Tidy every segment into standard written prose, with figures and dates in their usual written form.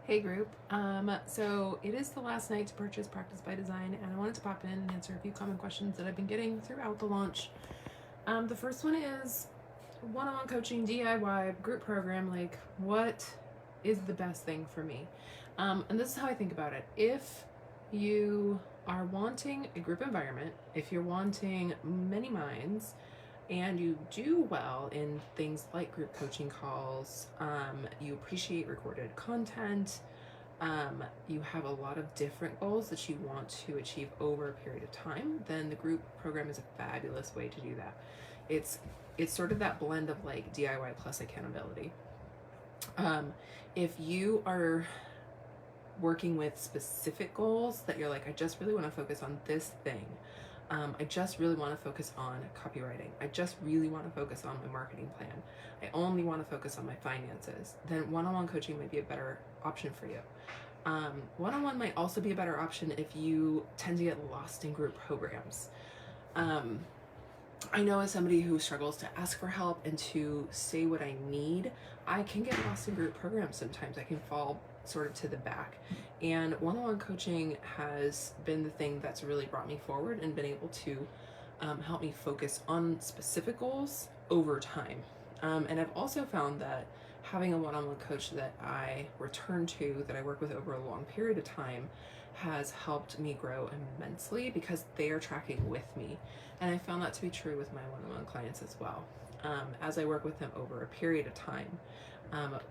Hey group, so it is the last night to purchase Practice by Design, and I wanted to pop in and answer a few common questions that I've been getting throughout the launch. The first one is one-on-one coaching, DIY, group program, like what is the best thing for me? And this is how I think about it. If you are wanting a group environment, if you're wanting many minds, and you do well in things like group coaching calls, you appreciate recorded content, you have a lot of different goals that you want to achieve over a period of time, then the group program is a fabulous way to do that. It's sort of that blend of like DIY plus accountability. If you are working with specific goals that you're like, I just really want to focus on this thing, I just really want to focus on copywriting, I just really want to focus on my marketing plan, I only want to focus on my finances, then one-on-one coaching might be a better option for you. One-on-one might also be a better option if you tend to get lost in group programs. I know as somebody who struggles to ask for help and to say what I need, I can get lost in group programs sometimes. I can fall sort of to the back. And one-on-one coaching has been the thing that's really brought me forward and been able to help me focus on specific goals over time. And I've also found that having a one-on-one coach that I return to, that I work with over a long period of time, has helped me grow immensely because they are tracking with me. And I found that to be true with my one-on-one clients as well. As I work with them over a period of time,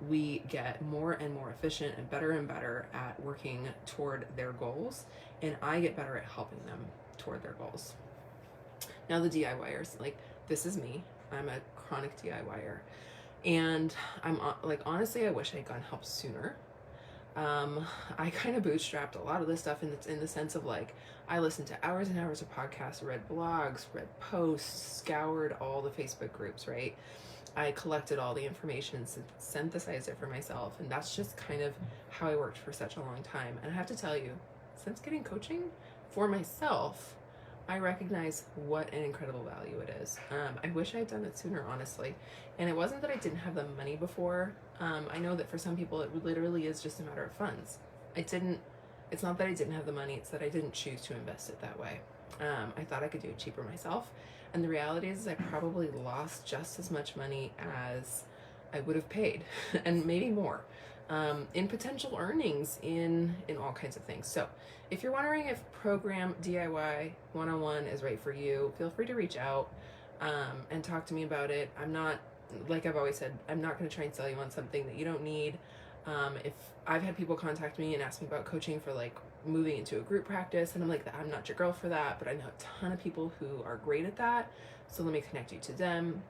we get more and more efficient and better at working toward their goals, and I get better at helping them toward their goals. Now the DIYers, like, this is me. I'm a chronic DIYer, and I'm like, honestly, I wish I had gotten help sooner. I kind of bootstrapped a lot of this stuff in the sense of like, I listened to hours and hours of podcasts, read blogs, read posts, scoured all the Facebook groups, right? I collected all the information, synthesized it for myself, and that's just kind of how I worked for such a long time. And I have to tell you, since getting coaching for myself, I recognize what an incredible value it is. I wish I had done it sooner, honestly. And it wasn't that I didn't have the money before. I know that for some people it literally is just a matter of funds. It's not that I didn't have the money, it's that I didn't choose to invest it that way. I thought I could do it cheaper myself. And the reality is I probably lost just as much money as I would have paid, and maybe more, in potential earnings in all kinds of things. So if you're wondering if program DIY one-on-one is right for you, feel free to reach out and talk to me about it. I'm not, like I've always said, I'm not going to try and sell you on something that you don't need. If I've had people contact me and ask me about coaching for like moving into a group practice, and I'm like, I'm not your girl for that, but I know a ton of people who are great at that, so let me connect you to them.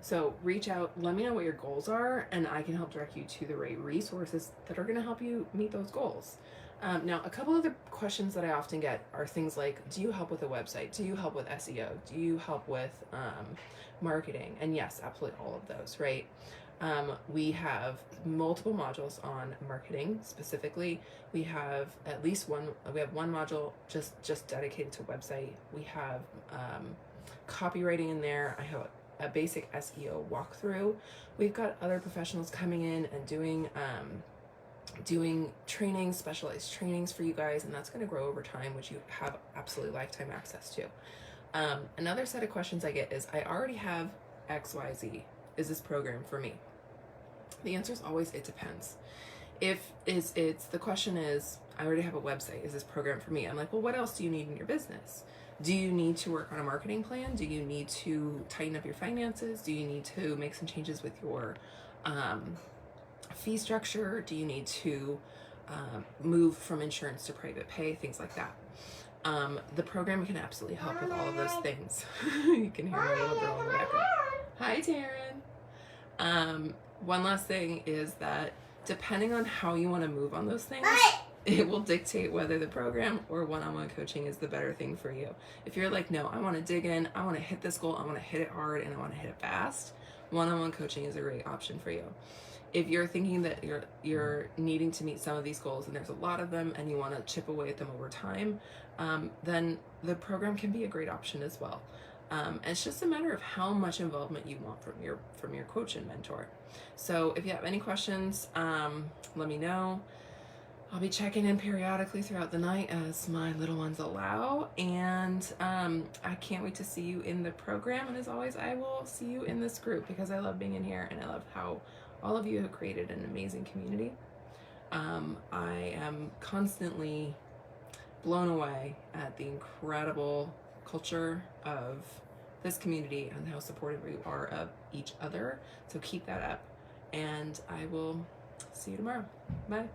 So reach out, let me know what your goals are, and I can help direct you to the right resources that are going to help you meet those goals. Now, a couple other questions that I often get are things like, do you help with a website? Do you help with SEO? Do you help with marketing? And yes, absolutely all of those, right? We have multiple modules on marketing specifically. We have at least one module just dedicated to website. We have copywriting in there. I have a basic SEO walkthrough. We've got other professionals coming in and doing trainings, specialized trainings for you guys, and that's going to grow over time, which you have absolutely lifetime access to. Another set of questions I get is, I already have XYZ. Is this program for me? The answer is always, it depends. The question is, I already have a website. Is this program for me? I'm like, well, what else do you need in your business? Do you need to work on a marketing plan? Do you need to tighten up your finances? Do you need to make some changes with your fee structure? Do you need to move from insurance to private pay? Things like that. The program can absolutely help with all of those things. You can hear my little girl in the background. Hi, Taryn. One last thing is that depending on how you want to move on those things, it will dictate whether the program or one-on-one coaching is the better thing for you. If you're like, no, I want to dig in, I want to hit this goal, I want to hit it hard, and I want to hit it fast, one-on-one coaching is a great option for you. If you're thinking that you're needing to meet some of these goals, and there's a lot of them, and you want to chip away at them over time, then the program can be a great option as well. And it's just a matter of how much involvement you want from your coach and mentor. So if you have any questions, let me know. I'll be checking in periodically throughout the night as my little ones allow, and I can't wait to see you in the program. And as always, I will see you in this group because I love being in here and I love how all of you have created an amazing community. I am constantly blown away at the incredible culture of this community and how supportive we are of each other. So keep that up, and I will see you tomorrow. Bye.